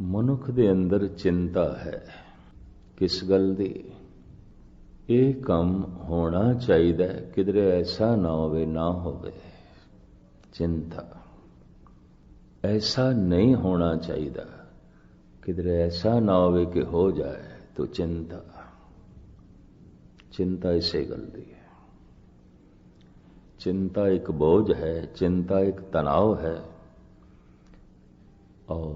ਮਨੁੱਖ ਦੇ ਅੰਦਰ ਚਿੰਤਾ ਹੈ। ਕਿਸ ਗੱਲ ਦੀ? ਇਹ ਕੰਮ ਹੋਣਾ ਚਾਹੀਦਾ, ਕਿਧਰੇ ਐਸਾ ਨਾ ਹੋਵੇ ਨਾ ਹੋਵੇ। चिंता। ऐसा नहीं होना चाहिए, किधरे ऐसा ना हो कि हो जाए तो चिंता। चिंता इसे गल दी है। चिंता एक बोझ है, चिंता एक तनाव है। और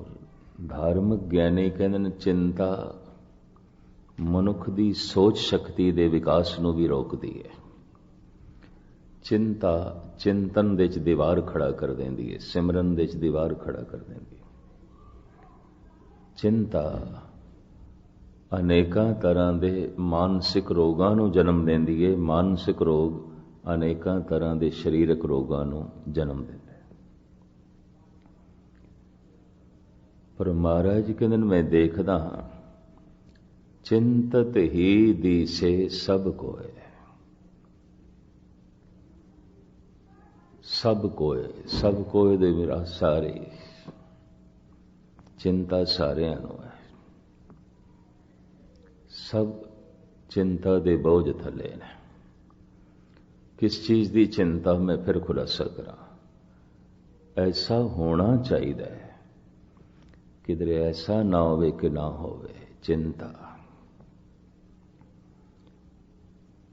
धार्मिक ज्ञानी कहते हैं चिंता मनुख की सोच शक्ति के विकास को भी रोकती है। चिंता चिंतन दे च दीवार खड़ा कर देंदी है, सिमरन दे च दीवार खड़ा कर देंदी है। चिंता अनेकां तरह के मानसिक रोगां नूं जन्म देंदी है। मानसिक रोग अनेकां तरह के शरीरक रोगां नूं जन्म देंदे। पर महाराज कहंदे मैं देखदा हां चिंतत ही दिसे सब कोय। सब कोय दे मेरा सारे चिंता सारियां नूं है। सब चिंता दे बोझ थले ने। किस चीज की चिंता? मैं फिर खुलासा करा। ऐसा होना चाहिए, किधरे ऐसा ना होवे कि ना होवे। चिंता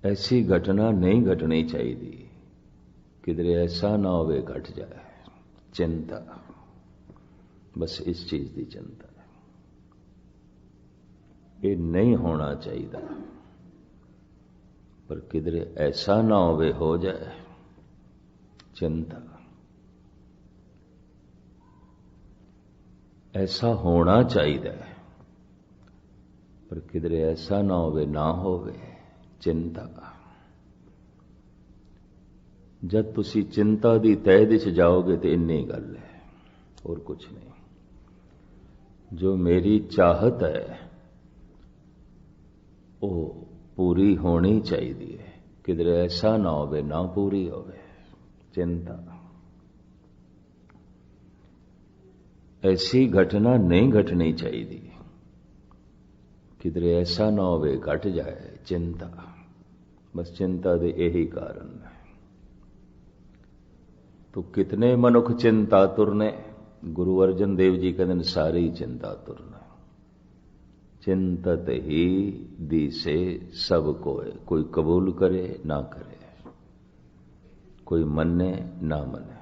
ऐसी घटना नहीं घटनी चाहिए, किधरे ऐसा ना होवे घट जाए। चिंता बस इस चीज की चिंता है। ये नहीं होना चाहिए, पर किधरे ऐसा ना होवे हो जाए। चिंता ऐसा होना चाहिए, पर किधरे ऐसा ना होवे ना होवे। चिंता जब तुसी चिंता की तह दिश जाओगे तो इन्नी गल है, और कुछ नहीं। जो मेरी चाहत है वो पूरी होनी चाहिए, किधरे ऐसा ना होवे ना पूरी होवे। चिंता ऐसी घटना नहीं घटनी चाहिए, किधरे ऐसा ना होवे घट जाए। चिंता बस चिंता दे यही कारण है। तो कितने मनुख चिंतातुर ने? गुरु अर्जन देव जी कहते सारे ही चिंतातुर ने। चिंतत ही दिसे सब कोय। कोई कबूल करे ना करे, कोई मने ना मने।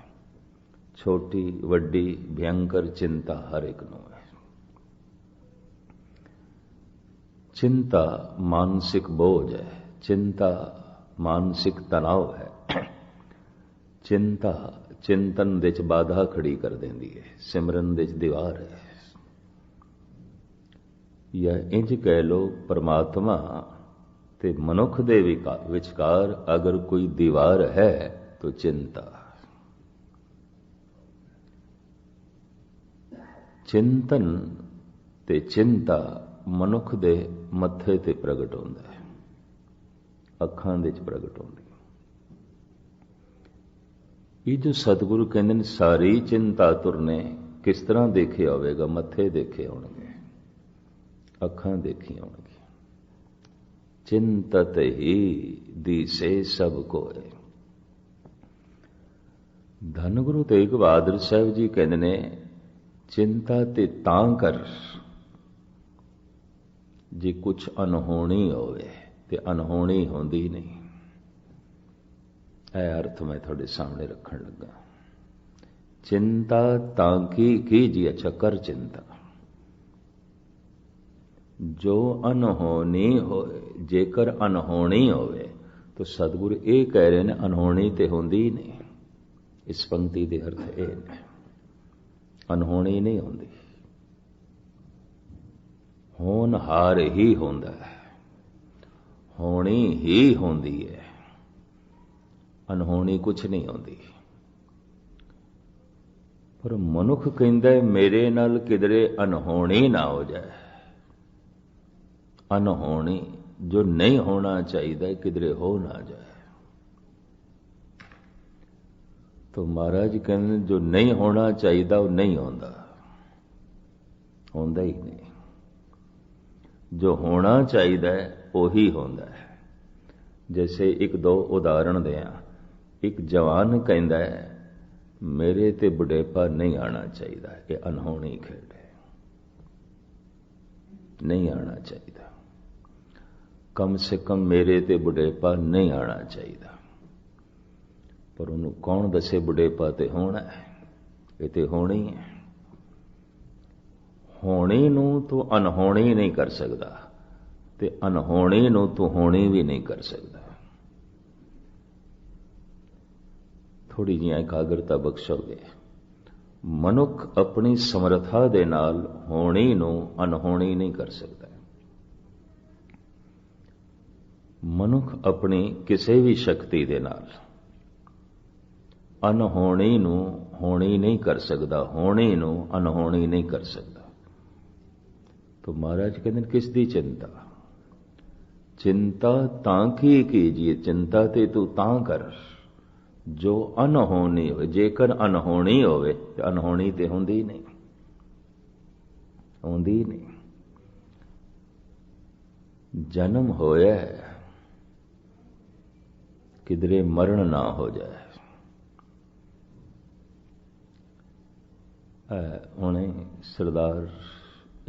छोटी वड्डी भयंकर चिंता हर एक नूं है। चिंता मानसिक बोझ है, चिंता मानसिक तनाव है। चिंता चिंतन दे च बाधा खड़ी कर देंदी है, सिमरन दे च दीवार है। या इंज कह लो परमात्मा ते मनुख दे विचकार अगर कोई दीवार है तो चिंता। चिंतन ते चिंता मनुख दे मत्थे ते प्रगट होंदा है, अखां दे च प्रगट होंदी। ये जो सतगुरु कहते सारी चिंतातुर ने, किस तरह देखे होवेगा? मत्थे देखे होंगे, अखां देखी होंगी। चिंतत ही दिसे सब कोय। धन गुरु तेग बहादुर साहब जी कहते ने चिंता ते तां कर जे कुछ अनहोनी होवे, ते अनहोनी होंदी नहीं। यह अर्थ मैं थोड़े सामने रखन लगा। चिंता ताकि कीजिए। अच्छा कर चिंता जो अनहोनी हो। जेकर अनहोनी होवे तो सतगुरु ये कह रहे हैं अनहोनी तो होंदी ही नहीं। इस पंक्ति के अर्थ ये ने, अनहोनी नहीं होंदी, होनहार ही होंदा है, होनी ही होंदी है। अनहोनी कुछ नहीं होंदी। पर मनुख कहंदा मेरे नाल किधरे अनहोनी ना हो जाए। अनहोनी जो नहीं होना चाहिए किधरे हो ना जाए। तो महाराज कहते जो नहीं होना चाहिए वो नहीं होता। होंदा ही नहीं। जो होना चाहिए वही होंदा है। जैसे एक दो उदाहरण दें। एक जवान कहता है मेरे ते बुढ़ेपा नहीं आना चाहिए, ये अनहोनी खेड है, नहीं आना चाहिए। कम से कम मेरे ते बुढ़ेपा नहीं आना चाहिए। पर उन्होंने कौन दसे बुढ़ेपा ते होना है? ये तो होनी है। होनी नू तू अनहोनी नहीं कर सकता, ते अनहोनी नू तू होनी भी नहीं कर सकता। थोड़ी जी एकाग्रता बख्शोगे। मनुख अपनी समर्था दे नाल होनी नू अनहोनी नहीं कर सकता। मनुख अपनी किसी भी शक्ति दे नाल अनहोनी नू होनी नहीं कर सकता, होनी नू अनहोनी नहीं कर सकता। तो महाराज कहते किस दी चिंता? चिंता तां की कीजिए, चिंता ते तू तां कर जो अनहोनी हो। जेकर अनहोनी होवे ते अनहोनी ते होंदी नहीं, होंदी नहीं। जन्म होया किधरे मरण ना हो जाए। हुणे सरदार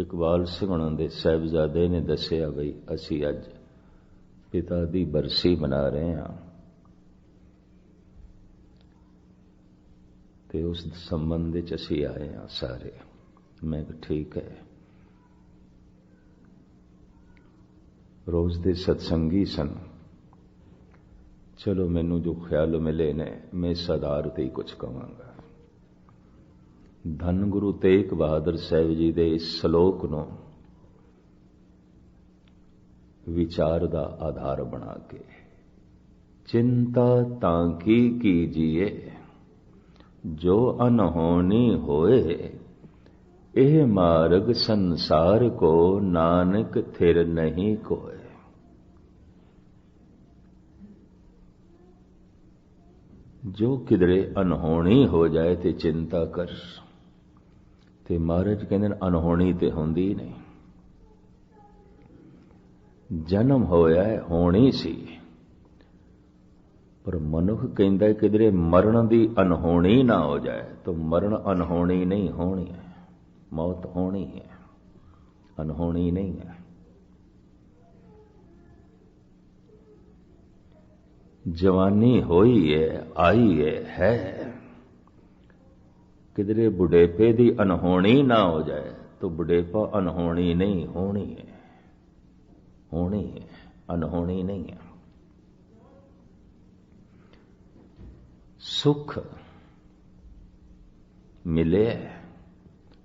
इकबाल सिंह हुणां दे साहिबजादे ने दसिया बई असी अज पिता दी बरसी मना रहे हैं, ते उस संबंध च असी आए हैं सारे। मैं ठीक है। रोज दे सत्संगी सन। चलो मैनू जो ख्याल मिले ने मैं इस आधार ते ही कुछ कहांगा। धन गुरु तेग बहादुर साहिब जी दे इस सलोक नूं विचार दा आधार बना के, चिंता तां की कीजिए जो अनहोनी होए, एह मार्ग संसार को नानक थिर नहीं कोय। जो किधरे अनहोनी हो जाए ते चिंता कर। ते महाराज कहते अनहोनी ते होंदी नहीं। जन्म होया है होनी सी, पर मनुख कहता किधरे मरण दी अनहोनी ना हो जाए। तो मरण अनहोनी नहीं होनी है, मौत होनी है, अनहोनी नहीं है। जवानी होई है, आई है। किधरे बुढ़ेपे दी अनहोनी ना हो जाए। तो बुढ़ेपा अनहोनी नहीं, होनी है, होनी है, अनहोनी नहीं है। सुख मिले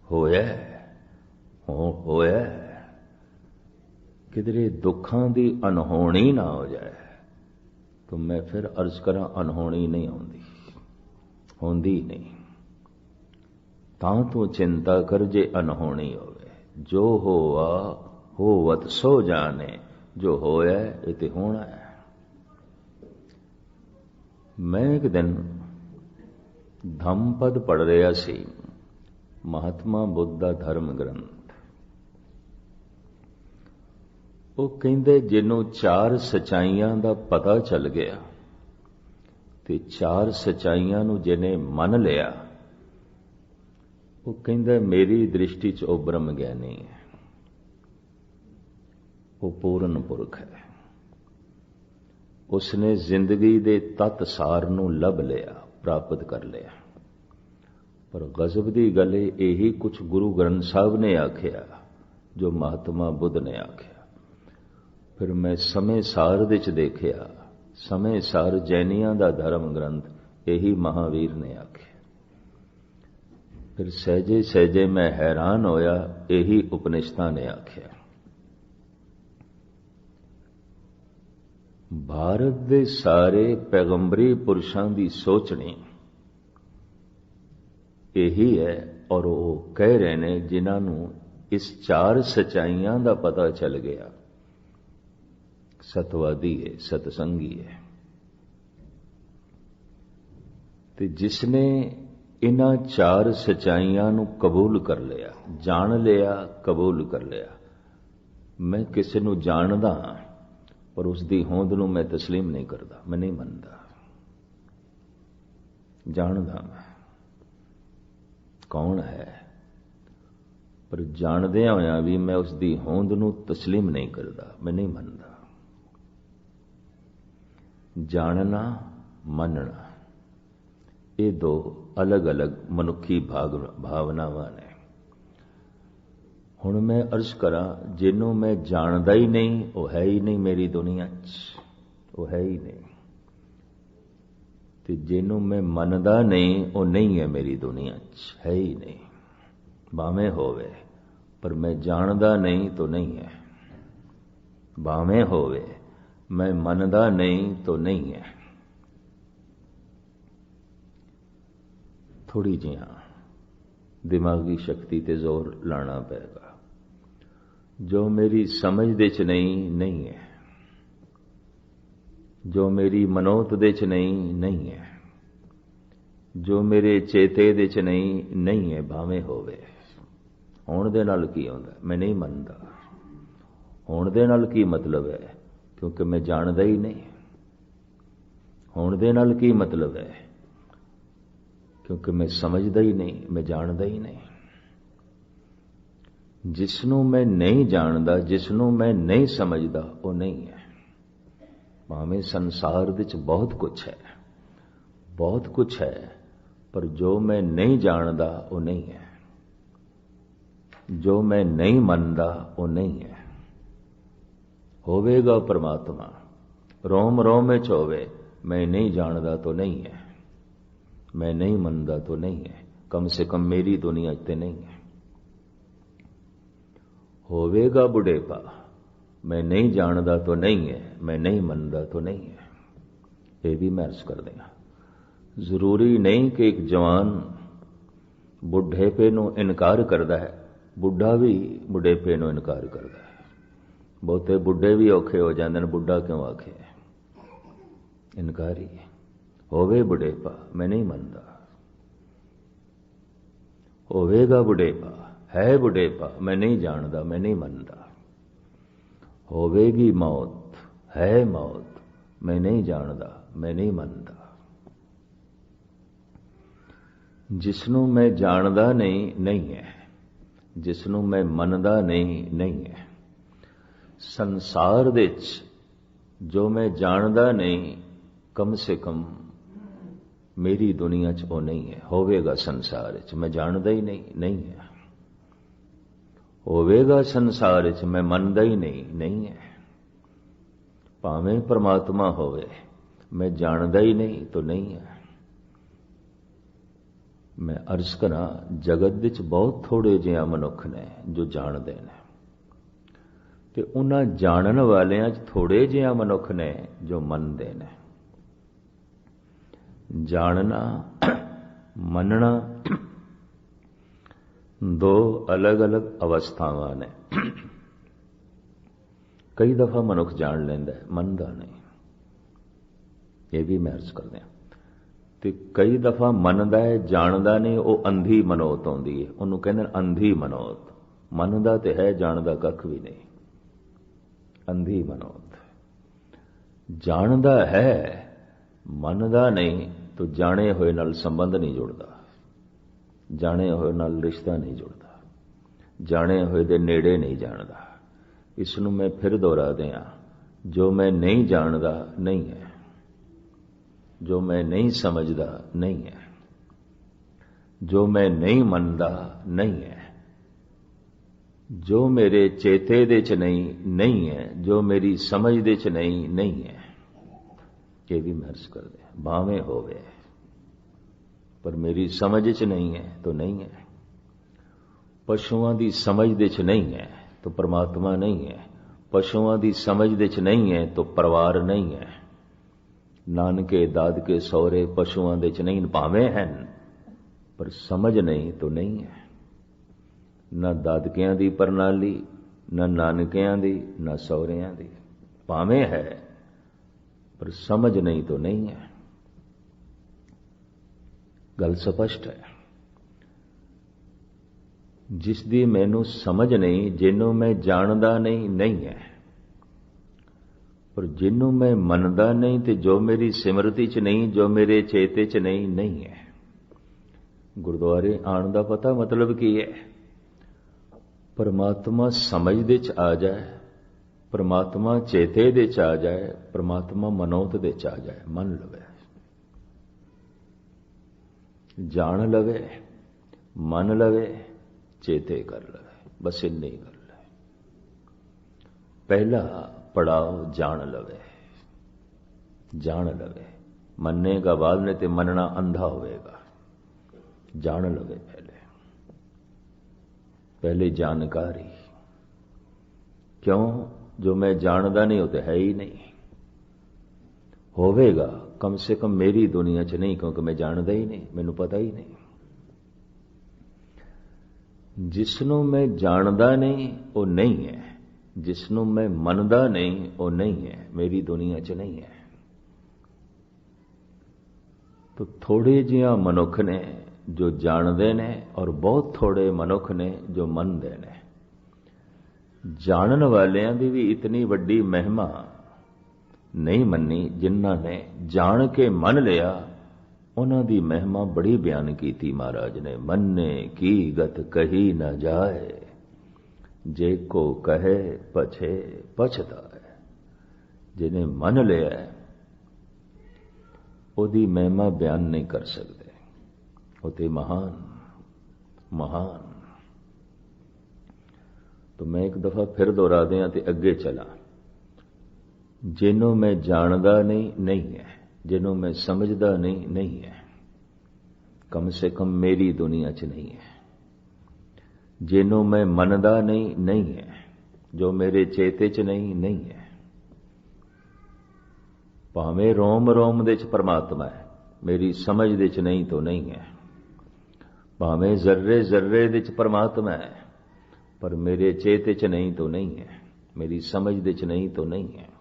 होया होया, किधरे दुखां दी अनहोनी ना हो जाए। तो मैं फिर अर्ज करा अनहोनी नहीं होंदी, होंदी नहीं। तां तू चिंता कर जे अनहोनी होवे। जो होवा होवत सो जाने, जो होया इते होना है। मैं एक दिन धम्मपद पढ़ रहा सी, महात्मा बुद्ध दा धर्म ग्रंथ। वो कहते जिन्हों चार सच्चाइयां दा पता चल गया ते चार सच्चाइयां नूं जिन्हें मन लिया, वो कहता मेरी दृष्टि च वो ब्रह्म ज्ञानी है, वो पूर्ण पुरख है। उसने जिंदगी दे तत सार नूं लभ लिया, प्राप्त कर लिया। पर गजब दी गल यही कुछ गुरु ग्रंथ साहब ने आख्या जो महात्मा बुद्ध ने आख्या। फिर मैं समय सार विच देखिया, समय सार जैनियां दा धर्म ग्रंथ यही महावीर ने आख्या। फिर सहजे सहजे मैं हैरान होया, यही उपनिषदां ने आख्या। भारत दे सारे पैगंबरी पुरुषां दी सोचनी यही है, और वो कह रहे ने जिन्हां नूं इस चार सच्चाइयां दा पता चल गया। सतवादी है, सतसंगी है। ते जिसने इन्हां चार सच्चाइयां नूं कबूल कर लिया, जान लिया, कबूल कर लिया। मैं किसी नूं जानदा हां पर उसकी होंद नूं मैं तस्लीम नहीं करता, मैं नहीं मनदा। जानदा मैं कौन है, पर जाणदिया होया भी मैं उसकी होंद नूं तस्लीम नहीं करता, मैं नहीं मनदा। जानना मनना ये दो अलग अलग मनुखी भावनावां ने। हुण मैं अर्ज करा, जिन्हों मैं जानदा ही नहीं वो है ही नहीं मेरी दुनिया च, वो है ही नहीं। ते जिन्हों मैं मनदा नहीं वो नहीं है मेरी दुनिया च, है ही नहीं। भावें होवे पर मैं जानदा नहीं तो नहीं है, भावें होवे मैं मनदा नहीं तो नहीं है। थोड़ी जिहा दिमागी शक्ति ते जोर लाना पेगा। जो मेरी समझ दे च नहीं है, जो मेरी मनोत दे च नहीं है, जो मेरे चेते दे च नहीं है, भावें होवे। होण दे नाल की आउंदा, मैं नहीं मनदा। होण दे नाल की मतलब है, क्योंकि मैं जानदा ही नहीं। होण दे नाल की मतलब है, क्योंकि मैं समझदा ही नहीं, मैं जानदा ही नहीं। जिसनों मैं नहीं जानदा, जिसनों मैं नहीं समझदा, वो नहीं है। भावें संसार विच बहुत कुछ है, बहुत कुछ है, पर जो मैं नहीं जानदा वो नहीं है, जो मैं नहीं मनदा वो नहीं है। होवेगा परमात्मा रोम रोम में होवे, मैं नहीं जानदा तो नहीं है, मैं नहीं मनदा तो नहीं है, कम से कम मेरी दुनिया ते नहीं है। होवेगा बुढ़ेपा, मैं नहीं जानदा तो नहीं है, मैं नहीं मनदा तो नहीं है। ये भी मैं अर्ज कर देना। जरूरी नहीं कि एक जवान बुढ़ेपे नूं इनकार करता है, बुढ़ा भी बुढ़ेपे नूं इनकार करता है। बहुते बुढ़े भी औखे हो जाते हैं, बुढ़ा क्यों आखे, इनकारी है। होवे बुढ़ेपा मैं नहीं मनदा, होवेगा बुढ़ेपा है बुढ़ेपा मैं नहीं जानदा, मैं नहीं मनदा। होवेगी मौत है मौत मैं नहीं जानदा, मैं नहीं मनदा। जिसनों मैं जानदा नहीं है, जिसनों मैं मनदा नहीं है। संसार विच जो मैं जानदा नहीं, कम से कम मेरी दुनिया च वो नहीं है। होवेगा संसार च मैं जानदा ही नहीं है। होवेगा संसार च मैं मनदा ही नहीं है। भावें परमात्मा होवे, मैं जानदा ही नहीं तो नहीं है। मैं अर्ज करा, जगत विच बहुत थोड़े जिहा मनुख ने जो जानते हैं, ते उन्हां जानन वालियां च थोड़े जिहा मनुख ने जो मनते हैं। जानना मनना दो अलग अलग अवस्थावां ने। कई दफा मनुख जान लेंदा है, मनदा नहीं, ये भी मैं अर्ज कर दिया। ते कई दफा मनदा है, जानदा नहीं, वो अंधी मनोत आउंदी है, उन्होंने कहंदे अंधी मनोत। मनदा ते है, जानदा कख भी नहीं, अंधी मनोत। जानदा है मनदा नहीं तो जाने हुए नाल संबंध नहीं जुड़ता, जाने हुए नाल रिश्ता नहीं जुड़ता, जाने हुए दे नेड़े नहीं जानदा। इसनूं मैं फिर दोहरा दियां, जो मैं नहीं जानदा नहीं है, जो मैं नहीं समझदा नहीं है, जो मैं नहीं मनदा नहीं है, जो मेरे चेते दे च नहीं है, जो मेरी समझ दे च नहीं है। ये भी मैं अर्ज कर दे, भावें होवे पर मेरी समझ च नहीं है तो नहीं है। पशुओं की समझ दे च नहीं है तो परमात्मा नहीं है, पशुओं की समझ दे च नहीं है तो परिवार नहीं है। नानके दादके सौरे पशुओं दे च नहीं, भावें हैं पर समझ नहीं तो नहीं है। ना दादकियां दी प्रणाली, ना नानकियां दी, ना सौरियां दी। भावें है पर समझ नहीं तो नहीं है। गल स्पष्ट है। जिस दी मैनू समझ नहीं, जिन्हों मैं जानदा नहीं, नहीं है। और जिन्हों मैं मनदा नहीं, तो जो मेरी सिमरती च नहीं, जो मेरे चेते च नहीं, नहीं है। गुरुद्वारे आने का पता मतलब की है? परमात्मा समझ दे च आ जाए, परमात्मा चेते दे च आ जाए, परमात्मा मनोत दे च आ जाए, मन लवे, जान लवे, मन लवे, चेते कर लवे, बस इन्नी गल है। पहला पड़ाव जान लवे, जान लवे। मनेगा बाद ने ते मनना अंधा होएगा। जान लवे पहले जानकारी। क्यों? जो मैं जानदा नहीं होते है ही नहीं। होवेगा कम से कम मेरी दुनिया च नहीं, क्योंकि मैं जानदा ही नहीं, मैनू पता ही नहीं। जिसनों मैं जानदा नहीं वो नहीं है, जिसनों मैं मनदा नहीं वो नहीं है, मेरी दुनिया च नहीं है। तो थोड़े जिहा मनुख ने जो जानते ने और बहुत थोड़े मनुख ने जो मनते ने। जानन वालियां दी भी इतनी वड्डी महिमा नहीं मन्नी, जिन्हां ने जान के मन लिया उन्हां दी महिमा बड़ी बयान की थी महाराज ने। मन्ने की गत कही न जाए, जे को कहे पछे पछताए। जिन्हें मन लिया ओदी महिमा बयान नहीं कर सकते। होते महान महान। तो मैं एक दफा फिर दोहरा दिया ते अगे चला। जिन्हों मैं जानदा नहीं, नहीं है। जिन्हों मैं समझदा नहीं, नहीं है। कम से कम मेरी दुनिया च नहीं है। जिन्हों मैं मनदा नहीं, नहीं है। जो मेरे चेते च नहीं, नहीं है। भावें रोम रोम दे च परमात्मा है, मेरी समझ दे च नहीं तो नहीं है। भावें जर्रे जर्रे दे च परमात्मा है, पर मेरे चेते च नहीं तो नहीं है, मेरी समझ दे च नहीं तो नहीं है।